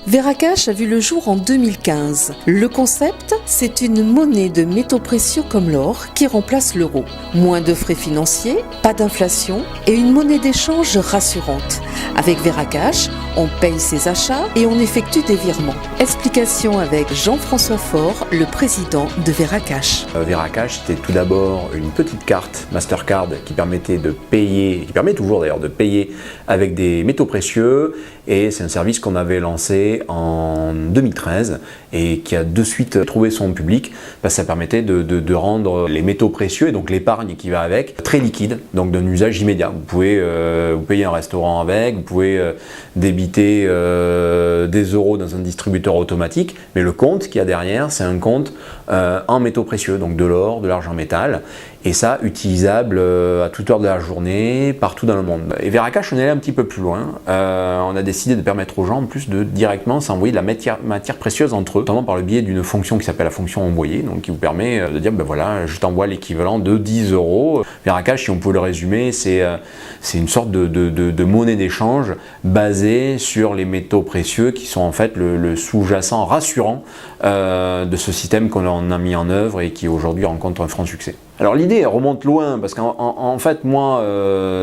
Veracash a vu le jour en 2015. Le concept, c'est une monnaie de métaux précieux comme l'or qui remplace l'euro. Moins de frais financiers, pas d'inflation et une monnaie d'échange rassurante. Avec Veracash, on paye ses achats et on effectue des virements. Explication avec Jean-François Faure, le président de Veracash. Veracash, c'était tout d'abord une petite carte Mastercard qui permettait de payer, qui permet toujours d'ailleurs de payer avec des métaux précieux, et c'est un service qu'on avait lancé en 2013 et qui a de suite trouvé son public parce que ça permettait de rendre les métaux précieux et donc l'épargne qui va avec très liquide, donc d'un usage immédiat. Vous pouvez vous payer un restaurant avec, vous pouvez débiter des euros dans un distributeur automatique, mais le compte qu'il y a derrière, c'est un compte en métaux précieux, donc de l'or, de l'argent métal, et ça utilisable à toute heure de la journée, partout dans le monde. Et Veracash, on est allé un petit peu plus loin. On a décidé de permettre aux gens en plus de directement s'envoyer de la matière précieuse entre eux, notamment par le biais d'une fonction qui s'appelle la fonction envoyer, donc qui vous permet de dire ben voilà, je t'envoie l'équivalent de 10 euros. Veracash, si on peut le résumer, c'est une sorte de monnaie d'échange basée sur les métaux précieux qui sont en fait le sous-jacent rassurant de ce système qu'on a mis en œuvre et qui aujourd'hui rencontre un franc succès. Alors l'idée remonte loin parce qu'en fait moi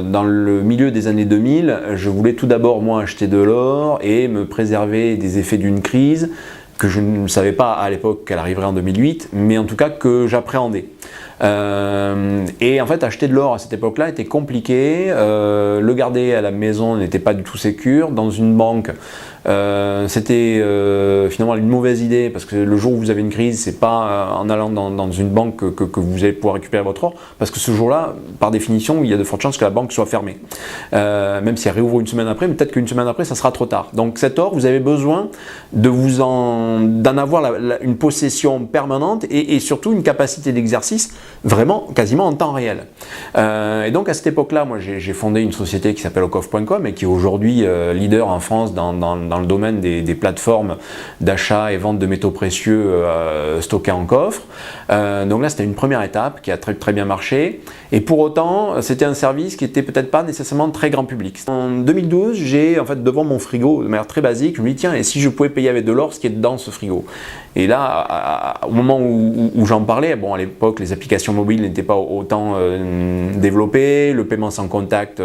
dans le milieu des années 2000 je voulais tout d'abord moi acheter de l'or et me préserver des effets d'une crise que je ne savais pas à l'époque qu'elle arriverait en 2008, mais en tout cas que j'appréhendais. Et en fait acheter de l'or à cette époque-là était compliqué, le garder à la maison n'était pas du tout sécure, dans une banque c'était finalement une mauvaise idée parce que le jour où vous avez une crise, c'est pas en allant dans une banque que vous allez pouvoir récupérer votre or, parce que ce jour-là, par définition, il y a de fortes chances que la banque soit fermée. Même si elle réouvre une semaine après, mais peut-être qu'une semaine après, ça sera trop tard. Donc cet or, vous avez besoin d'en avoir une possession permanente et surtout une capacité d'exercice vraiment quasiment en temps réel. Et donc à cette époque-là, moi j'ai fondé une société qui s'appelle Ocoff.com et qui est aujourd'hui leader en France dans le domaine des plateformes d'achat et vente de métaux précieux stockés en coffre. Donc là c'était une première étape qui a très bien marché, et pour autant c'était un service qui était peut-être pas nécessairement très grand public. En 2012, j'ai en fait devant mon frigo, de manière très basique, je me dis tiens, et si je pouvais payer avec de l'or ce qui est dans ce frigo? Et là, au moment où j'en parlais, bon à l'époque les applications mobiles n'étaient pas autant développées, le paiement sans contact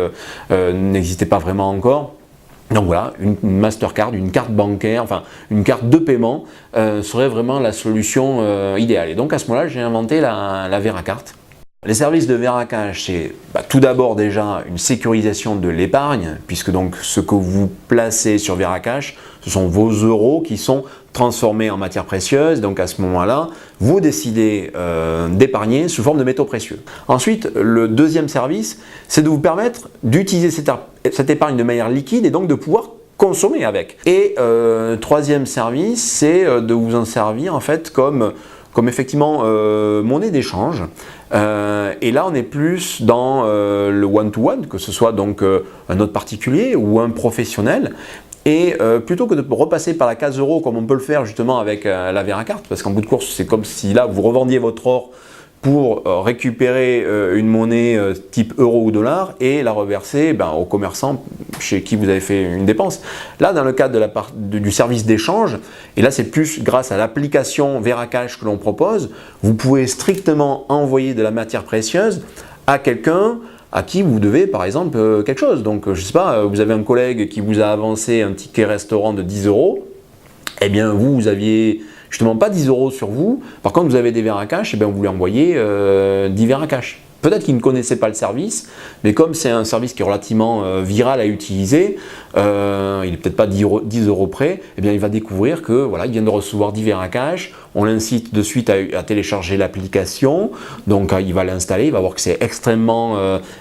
n'existait pas vraiment encore. Donc voilà, une Mastercard, une carte bancaire, enfin une carte de paiement serait vraiment la solution idéale. Et donc à ce moment-là, j'ai inventé la Veracart. Les services de Veracash, c'est tout d'abord déjà une sécurisation de l'épargne, puisque donc ce que vous placez sur Veracash, ce sont vos euros qui sont transformés en matière précieuse. Donc à ce moment-là, vous décidez d'épargner sous forme de métaux précieux. Ensuite, le deuxième service, c'est de vous permettre d'utiliser cette épargne de manière liquide et donc de pouvoir consommer avec. Et troisième service, c'est de vous en servir en fait comme effectivement monnaie d'échange. Et là on est plus dans le one-to-one, que ce soit donc un autre particulier ou un professionnel. Et plutôt que de repasser par la case euro comme on peut le faire justement avec la Veracart, parce qu'en bout de course c'est comme si là vous revendiez votre or pour récupérer une monnaie type euro ou dollar et la reverser aux commerçants chez qui vous avez fait une dépense. Là, dans le cadre du service d'échange, et là c'est plus grâce à l'application Veracash que l'on propose, vous pouvez strictement envoyer de la matière précieuse à quelqu'un à qui vous devez par exemple quelque chose. Donc je sais pas, vous avez un collègue qui vous a avancé un ticket restaurant de 10 euros, eh bien vous aviez justement pas 10 euros sur vous, par contre vous avez des Veracash, et bien vous lui envoyez 10 Veracash. Peut-être qu'il ne connaissait pas le service, mais comme c'est un service qui est relativement viral à utiliser, il n'est peut-être pas 10 euros près, eh bien il va découvrir que voilà, il vient de recevoir 10 Veracash, on l'incite de suite à télécharger l'application, donc il va l'installer, il va voir que c'est extrêmement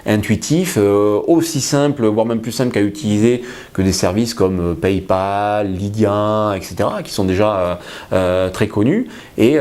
intuitif, aussi simple, voire même plus simple qu'à utiliser que des services comme PayPal, Lydia, etc., qui sont déjà très connus, et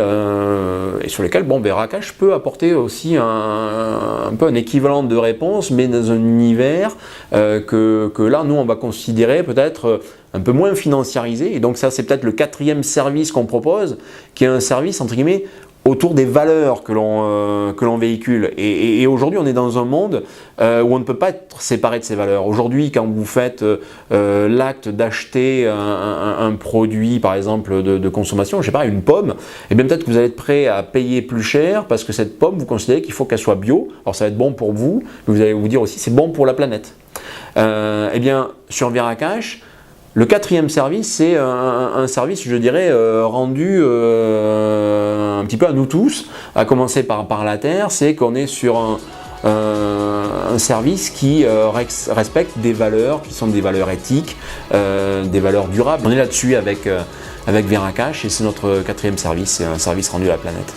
sur lesquels Veracash peut apporter aussi un peu un équivalent de réponse, mais dans un univers que là, nous, on va considérer peut-être un peu moins financiarisé. Et donc ça, c'est peut-être le quatrième service qu'on propose, qui est un service, entre guillemets, autour des valeurs que l'on véhicule. Et aujourd'hui, on est dans un monde où on ne peut pas être séparé de ces valeurs. Aujourd'hui, quand vous faites l'acte d'acheter un produit, par exemple, de consommation, je ne sais pas, une pomme, et bien peut-être que vous allez être prêt à payer plus cher parce que cette pomme, vous considérez qu'il faut qu'elle soit bio. Alors ça va être bon pour vous, mais vous allez vous dire aussi c'est bon pour la planète. Eh bien, sur Veracash, le 4e service, c'est un service, je dirais, rendu un petit peu à nous tous, à commencer par la Terre, c'est qu'on est sur un service qui respecte des valeurs qui sont des valeurs éthiques, des valeurs durables. On est là-dessus avec Veracash et c'est notre 4e service, c'est un service rendu à la planète.